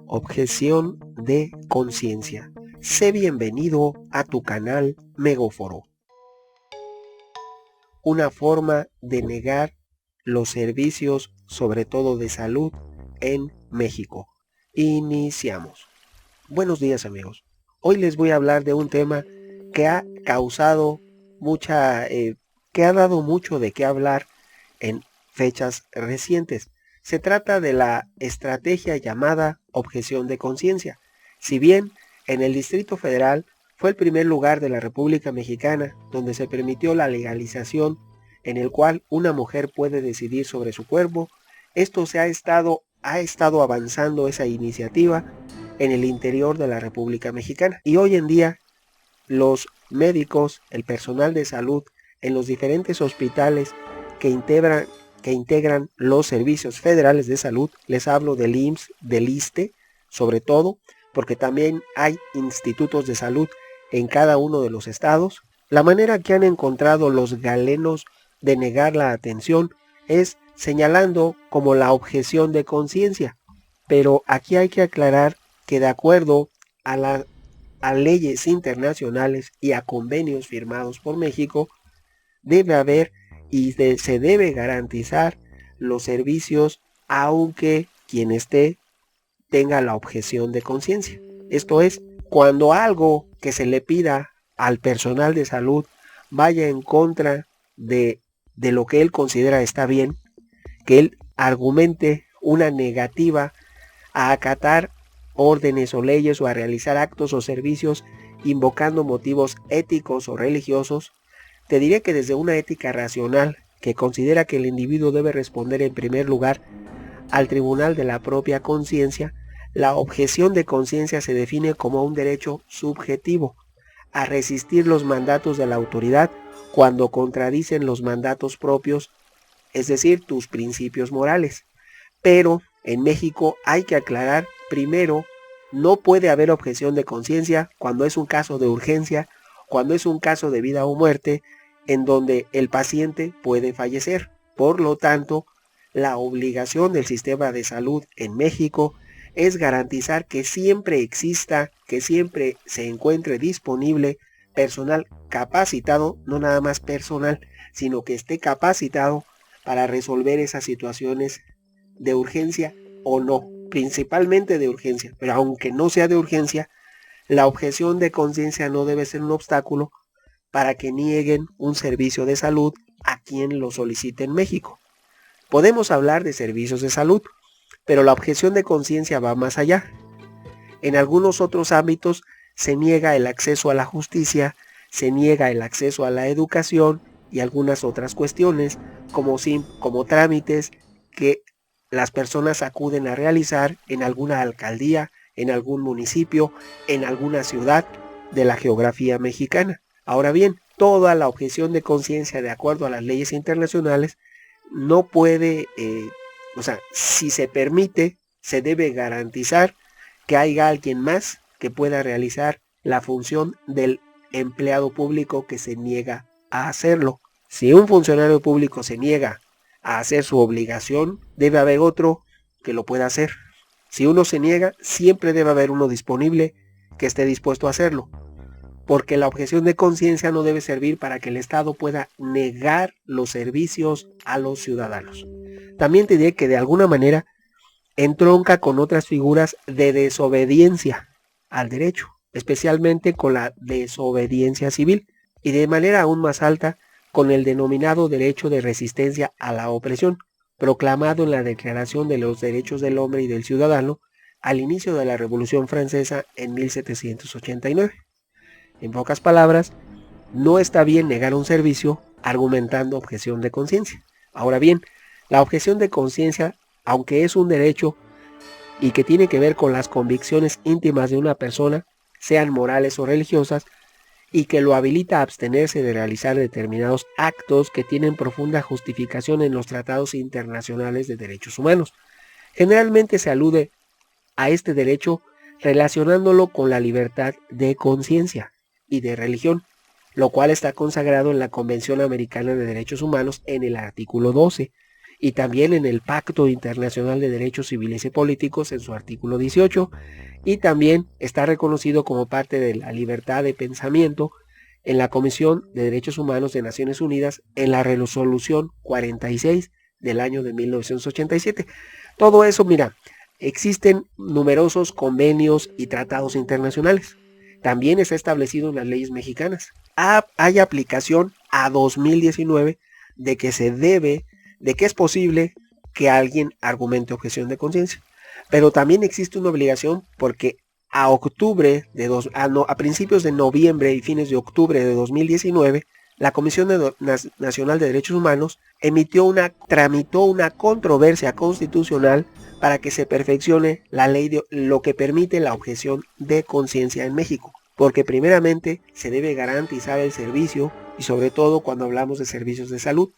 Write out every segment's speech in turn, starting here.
Objeción de conciencia. Sé bienvenido a tu canal Megóforo. Una forma de negar los servicios, sobre todo de salud, en México. Iniciamos. Buenos días, amigos. Hoy les voy a hablar de un tema que ha causado que ha dado mucho de qué hablar en fechas recientes. Se trata de la estrategia llamada objeción de conciencia. Si bien en el Distrito Federal fue el primer lugar de la República Mexicana donde se permitió la legalización en el cual una mujer puede decidir sobre su cuerpo, esto ha estado avanzando esa iniciativa en el interior de la República Mexicana. Y hoy en día los médicos, el personal de salud en los diferentes hospitales que integran los servicios federales de salud, les hablo del IMSS, del ISSSTE, sobre todo, porque también hay institutos de salud en cada uno de los estados. La manera que han encontrado los galenos de negar la atención es señalando como la objeción de conciencia. Pero aquí hay que aclarar que de acuerdo a leyes internacionales y a convenios firmados por México, debe haber se debe garantizar los servicios aunque quien esté tenga la objeción de conciencia. Esto es, cuando algo que se le pida al personal de salud vaya en contra de lo que él considera está bien, que él argumente una negativa a acatar órdenes o leyes o a realizar actos o servicios invocando motivos éticos o religiosos, te diré que desde una ética racional que considera que el individuo debe responder en primer lugar al tribunal de la propia conciencia, la objeción de conciencia se define como un derecho subjetivo a resistir los mandatos de la autoridad cuando contradicen los mandatos propios, es decir, tus principios morales. Pero en México hay que aclarar primero, no puede haber objeción de conciencia cuando es un caso de urgencia, cuando es un caso de vida o muerte, en donde el paciente puede fallecer. Por lo tanto, la obligación del sistema de salud en México es garantizar que siempre exista, que siempre se encuentre disponible personal capacitado, no nada más personal, sino que esté capacitado para resolver esas situaciones de urgencia o no, principalmente de urgencia, pero aunque no sea de urgencia, la objeción de conciencia no debe ser un obstáculo para que nieguen un servicio de salud a quien lo solicite en México. Podemos hablar de servicios de salud, pero la objeción de conciencia va más allá. En algunos otros ámbitos se niega el acceso a la justicia, se niega el acceso a la educación y algunas otras cuestiones como trámites que las personas acuden a realizar en alguna alcaldía, en algún municipio, en alguna ciudad de la geografía mexicana. Ahora bien, toda la objeción de conciencia de acuerdo a las leyes internacionales no puede, si se permite, se debe garantizar que haya alguien más que pueda realizar la función del empleado público que se niega a hacerlo. Si un funcionario público se niega a hacer su obligación, debe haber otro que lo pueda hacer. Si uno se niega, siempre debe haber uno disponible que esté dispuesto a hacerlo. Porque la objeción de conciencia no debe servir para que el Estado pueda negar los servicios a los ciudadanos. También te diré que de alguna manera entronca con otras figuras de desobediencia al derecho, especialmente con la desobediencia civil y de manera aún más alta con el denominado derecho de resistencia a la opresión, proclamado en la Declaración de los Derechos del Hombre y del Ciudadano al inicio de la Revolución Francesa en 1789. En pocas palabras, no está bien negar un servicio argumentando objeción de conciencia. Ahora bien, la objeción de conciencia, aunque es un derecho y que tiene que ver con las convicciones íntimas de una persona, sean morales o religiosas, y que lo habilita a abstenerse de realizar determinados actos que tienen profunda justificación en los tratados internacionales de derechos humanos. Generalmente se alude a este derecho relacionándolo con la libertad de conciencia y de religión, lo cual está consagrado en la Convención Americana de Derechos Humanos en el artículo 12 y también en el Pacto Internacional de Derechos Civiles y Políticos en su artículo 18, y también está reconocido como parte de la libertad de pensamiento en la Comisión de Derechos Humanos de Naciones Unidas en la resolución 46 del año de 1987. Todo eso, mira, existen numerosos convenios y tratados internacionales. También está establecido en las leyes mexicanas. Hay aplicación a 2019 de que es posible que alguien argumente objeción de conciencia. Pero también existe una obligación porque a principios de noviembre y fines de octubre de 2019, la Comisión Nacional de Derechos Humanos tramitó una controversia constitucional para que se perfeccione la ley de lo que permite la objeción de conciencia en México. Porque primeramente se debe garantizar el servicio, y sobre todo cuando hablamos de servicios de salud,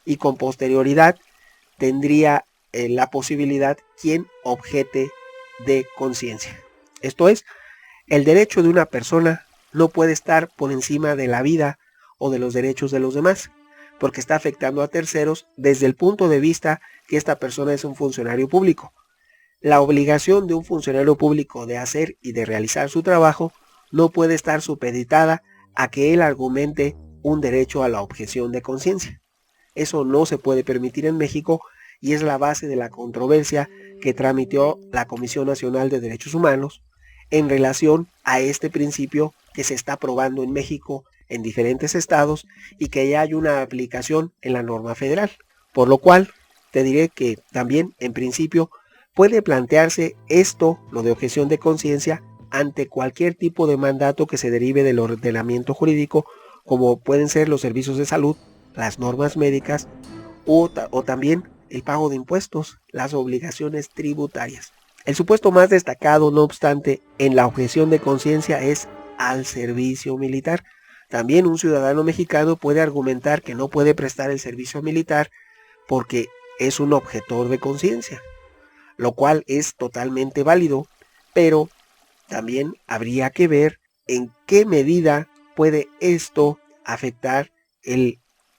y con posterioridad tendría la posibilidad quien objete de conciencia. Esto es, el derecho de una persona no puede estar por encima de la vida o de los derechos de los demás, porque está afectando a terceros desde el punto de vista que esta persona es un funcionario público. La obligación de un funcionario público de hacer y de realizar su trabajo no puede estar supeditada a que él argumente un derecho a la objeción de conciencia. Eso no se puede permitir en México y es la base de la controversia que tramitó la Comisión Nacional de Derechos Humanos en relación a este principio que se está aprobando en México en diferentes estados y que ya hay una aplicación en la norma federal. Por lo cual, te diré que también, en principio, puede plantearse esto, lo de objeción de conciencia, ante cualquier tipo de mandato que se derive del ordenamiento jurídico, como pueden ser los servicios de salud, las normas médicas o también el pago de impuestos, las obligaciones tributarias. El supuesto más destacado, no obstante, en la objeción de conciencia es al servicio militar. También un ciudadano mexicano puede argumentar que no puede prestar el servicio militar porque es un objetor de conciencia, lo cual es totalmente válido, pero también habría que ver en qué medida puede esto afectar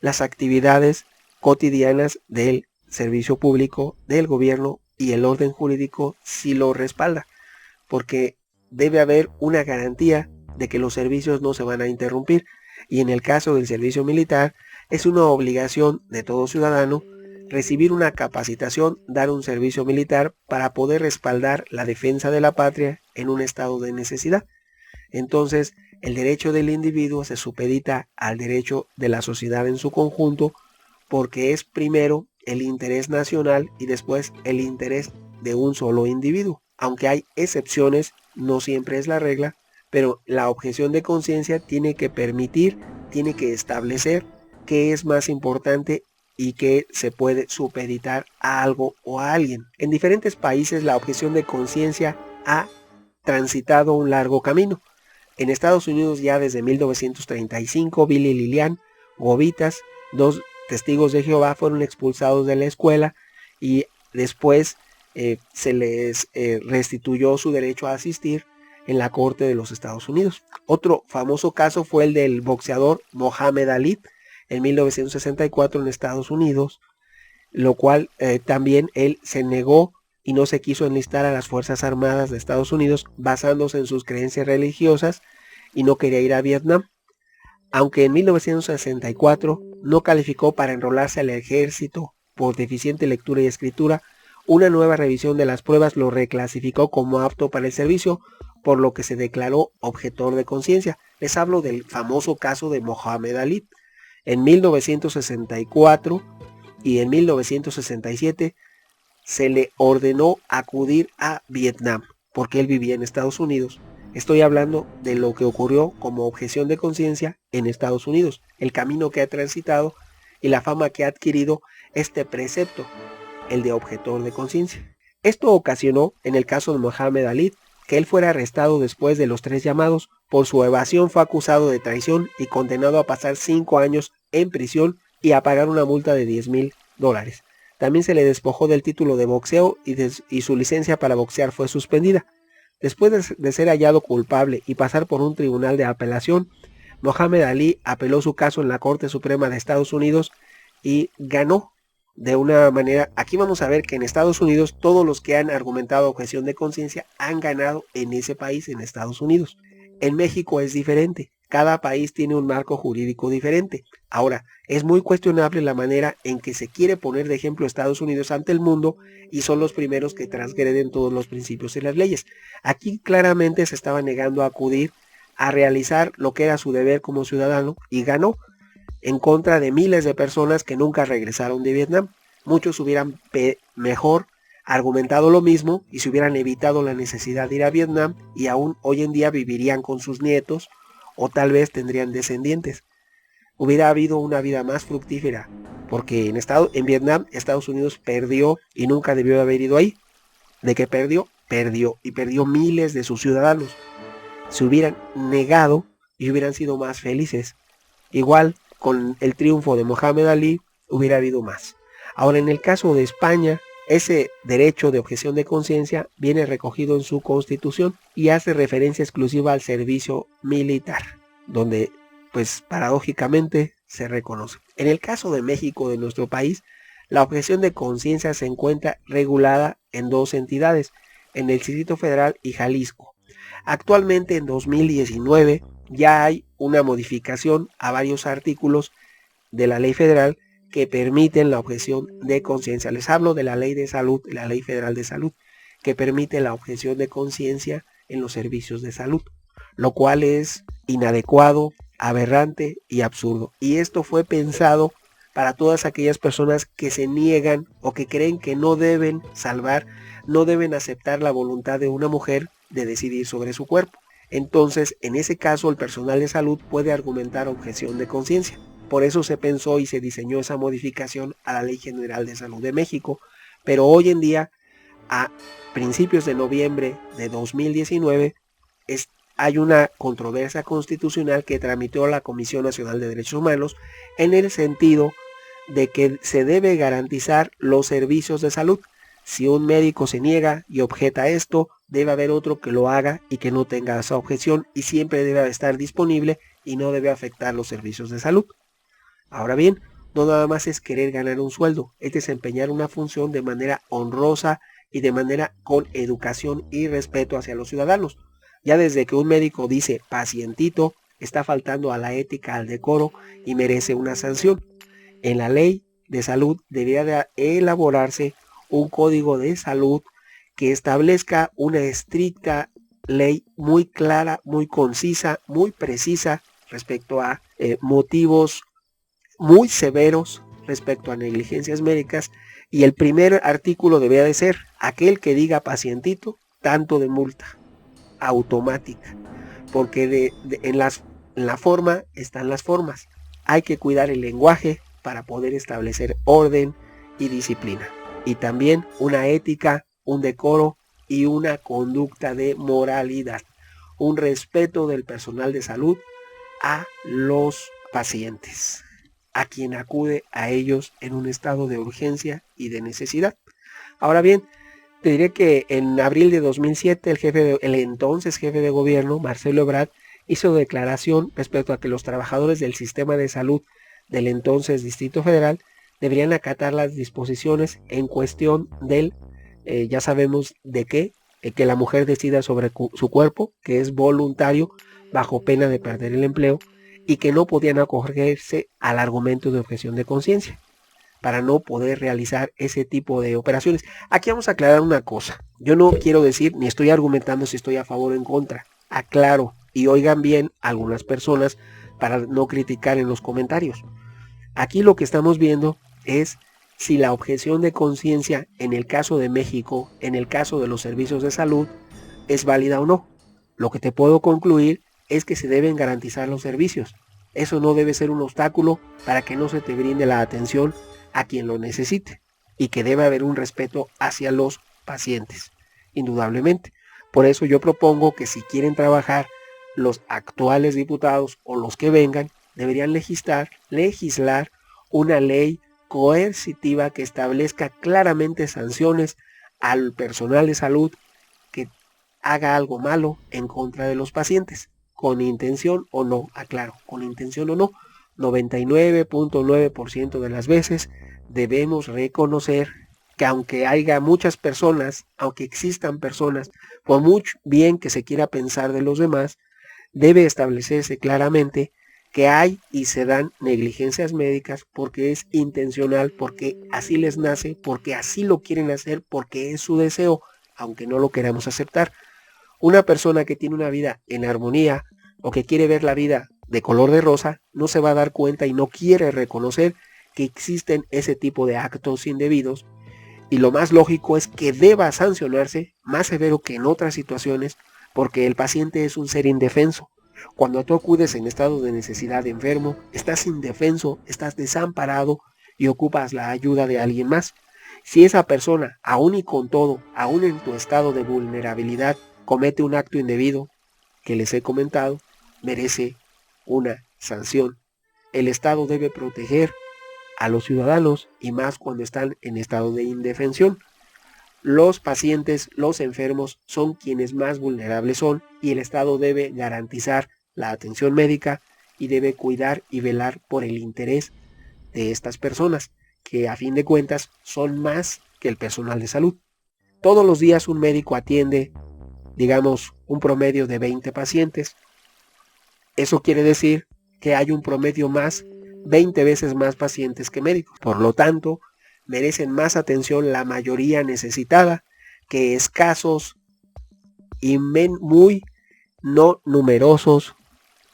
las actividades cotidianas del servicio público, del gobierno y el orden jurídico si lo respalda, porque debe haber una garantía de que los servicios no se van a interrumpir, y en el caso del servicio militar es una obligación de todo ciudadano recibir una capacitación, dar un servicio militar para poder respaldar la defensa de la patria en un estado de necesidad. Entonces, el derecho del individuo se supedita al derecho de la sociedad en su conjunto, porque es primero el interés nacional y después el interés de un solo individuo. Aunque hay excepciones, no siempre es la regla, pero la objeción de conciencia tiene que establecer qué es más importante y que se puede supeditar a algo o a alguien. En diferentes países la objeción de conciencia ha transitado un largo camino. En Estados Unidos ya desde 1935, Billy y Lilian Govitas, dos testigos de Jehová, fueron expulsados de la escuela y después se les restituyó su derecho a asistir en la corte de los Estados Unidos. Otro famoso caso fue el del boxeador Muhammad Ali en 1964 en Estados Unidos, lo cual también él se negó y no se quiso enlistar a las Fuerzas Armadas de Estados Unidos basándose en sus creencias religiosas y no quería ir a Vietnam. Aunque en 1964 no calificó para enrolarse al ejército por deficiente lectura y escritura, una nueva revisión de las pruebas lo reclasificó como apto para el servicio, por lo que se declaró objetor de conciencia. Les hablo del famoso caso de Muhammad Ali. En 1964 y en 1967 se le ordenó acudir a Vietnam porque él vivía en Estados Unidos. Estoy hablando de lo que ocurrió como objeción de conciencia en Estados Unidos, el camino que ha transitado y la fama que ha adquirido este precepto, el de objetor de conciencia. Esto ocasionó, en el caso de Muhammad Ali, que él fuera arrestado después de los 3 llamados. Por su evasión fue acusado de traición y condenado a pasar 5 años en prisión y a pagar una multa de $10,000. También se le despojó del título de boxeo y su licencia para boxear fue suspendida. Después de ser hallado culpable y pasar por un tribunal de apelación, Muhammad Ali apeló su caso en la Corte Suprema de Estados Unidos y ganó de una manera, aquí vamos a ver que en Estados Unidos todos los que han argumentado objeción de conciencia han ganado en ese país, en Estados Unidos. En México es diferente, cada país tiene un marco jurídico diferente. Ahora, es muy cuestionable la manera en que se quiere poner de ejemplo Estados Unidos ante el mundo y son los primeros que transgreden todos los principios y las leyes. Aquí claramente se estaba negando a acudir a realizar lo que era su deber como ciudadano y ganó en contra de miles de personas que nunca regresaron de Vietnam. Muchos hubieran mejor argumentado lo mismo y se hubieran evitado la necesidad de ir a Vietnam y aún hoy en día vivirían con sus nietos o tal vez tendrían descendientes. Hubiera habido una vida más fructífera, porque en Vietnam Estados Unidos perdió y nunca debió haber ido ahí. ¿De qué perdió? Perdió y perdió miles de sus ciudadanos. Se hubieran negado y hubieran sido más felices. Igual, con el triunfo de Mohamed Ali, hubiera habido más. Ahora, en el caso de España, ese derecho de objeción de conciencia viene recogido en su constitución y hace referencia exclusiva al servicio militar, donde, pues, paradójicamente se reconoce. En el caso de México, de nuestro país, la objeción de conciencia se encuentra regulada en dos entidades, en el Distrito Federal y Jalisco. Actualmente, en 2019, ya hay una modificación a varios artículos de la ley federal que permiten la objeción de conciencia. Les hablo de la ley de salud, la ley federal de salud, que permite la objeción de conciencia en los servicios de salud, lo cual es inadecuado, aberrante y absurdo. Y esto fue pensado para todas aquellas personas que se niegan o que creen que no deben salvar, no deben aceptar la voluntad de una mujer de decidir sobre su cuerpo. Entonces, en ese caso, el personal de salud puede argumentar objeción de conciencia. Por eso se pensó y se diseñó esa modificación a la Ley General de Salud de México. Pero hoy en día, a principios de noviembre de 2019, hay una controversia constitucional que tramitó la Comisión Nacional de Derechos Humanos en el sentido de que se debe garantizar los servicios de salud. Si un médico se niega y objeta esto, debe haber otro que lo haga y que no tenga esa objeción y siempre debe estar disponible y no debe afectar los servicios de salud. Ahora bien, no nada más es querer ganar un sueldo, es desempeñar una función de manera honrosa y de manera con educación y respeto hacia los ciudadanos. Ya desde que un médico dice pacientito, está faltando a la ética, al decoro y merece una sanción. En la ley de salud debería de elaborarse un código de salud que establezca una estricta ley muy clara, muy concisa, muy precisa respecto a motivos muy severos respecto a negligencias médicas, y el primer artículo debería de ser aquel que diga pacientito, tanto de multa automática, porque en la forma están las formas. Hay que cuidar el lenguaje para poder establecer orden y disciplina, y también una ética, un decoro y una conducta de moralidad, un respeto del personal de salud a los pacientes, a quien acude a ellos en un estado de urgencia y de necesidad. Ahora bien, te diré que en abril de 2007 el entonces jefe de gobierno, Marcelo Ebrard, hizo declaración respecto a que los trabajadores del sistema de salud del entonces Distrito Federal deberían acatar las disposiciones en cuestión del, ya sabemos de qué, que la mujer decida sobre su cuerpo, que es voluntario, bajo pena de perder el empleo, y que no podían acogerse al argumento de objeción de conciencia para no poder realizar ese tipo de operaciones. Aquí vamos a aclarar una cosa. Yo no quiero decir ni estoy argumentando si estoy a favor o en contra. Aclaro y oigan bien algunas personas para no criticar en los comentarios. Aquí lo que estamos viendo es si la objeción de conciencia en el caso de México, en el caso de los servicios de salud, es válida o no. Lo que te puedo concluir es que se deben garantizar los servicios. Eso no debe ser un obstáculo para que no se te brinde la atención a quien lo necesite, y que debe haber un respeto hacia los pacientes, indudablemente. Por eso yo propongo que si quieren trabajar los actuales diputados o los que vengan, deberían legislar una ley coercitiva que establezca claramente sanciones al personal de salud que haga algo malo en contra de los pacientes, con intención o no, aclaro, con intención o no. 99.9% de las veces debemos reconocer que aunque haya muchas personas, aunque existan personas, por mucho bien que se quiera pensar de los demás, debe establecerse claramente que hay y se dan negligencias médicas porque es intencional, porque así les nace, porque así lo quieren hacer, porque es su deseo, aunque no lo queramos aceptar. Una persona que tiene una vida en armonía o que quiere ver la vida de color de rosa no se va a dar cuenta y no quiere reconocer que existen ese tipo de actos indebidos, y lo más lógico es que deba sancionarse más severo que en otras situaciones, porque el paciente es un ser indefenso. Cuando tú acudes en estado de necesidad de enfermo, estás indefenso, estás desamparado y ocupas la ayuda de alguien más. Si esa persona, aún y con todo, aún en tu estado de vulnerabilidad, comete un acto indebido que les he comentado, merece una sanción. El Estado debe proteger a los ciudadanos y más cuando están en estado de indefensión. Los pacientes, los enfermos son quienes más vulnerables son y el Estado debe garantizar la atención médica y debe cuidar y velar por el interés de estas personas, que a fin de cuentas son más que el personal de salud. Todos los días un médico atiende, digamos, un promedio de 20 pacientes. Eso quiere decir que hay un promedio más, 20 veces más pacientes que médicos. Por lo tanto, merecen más atención la mayoría necesitada que escasos y muy no numerosos,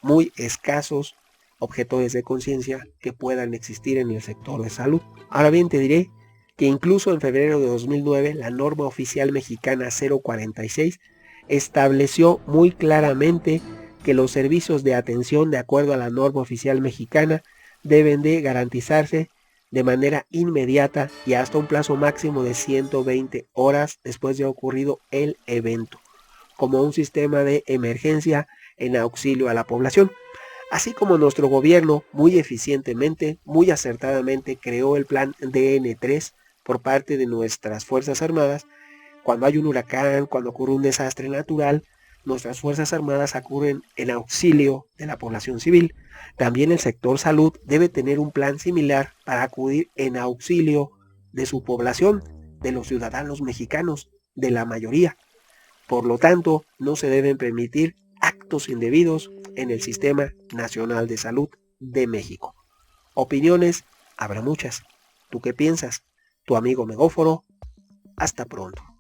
muy escasos objetores de conciencia que puedan existir en el sector de salud. Ahora bien, te diré que incluso en febrero de 2009 la norma oficial mexicana 046 estableció muy claramente que los servicios de atención de acuerdo a la norma oficial mexicana deben de garantizarse de manera inmediata y hasta un plazo máximo de 120 horas después de ocurrido el evento, como un sistema de emergencia en auxilio a la población. Así como nuestro gobierno muy eficientemente, muy acertadamente creó el plan DN3 por parte de nuestras Fuerzas Armadas, cuando hay un huracán, cuando ocurre un desastre natural, nuestras Fuerzas Armadas acuden en auxilio de la población civil. También el sector salud debe tener un plan similar para acudir en auxilio de su población, de los ciudadanos mexicanos, de la mayoría. Por lo tanto, no se deben permitir actos indebidos en el Sistema Nacional de Salud de México. Opiniones habrá muchas. ¿Tú qué piensas? Tu amigo Megóforo. Hasta pronto.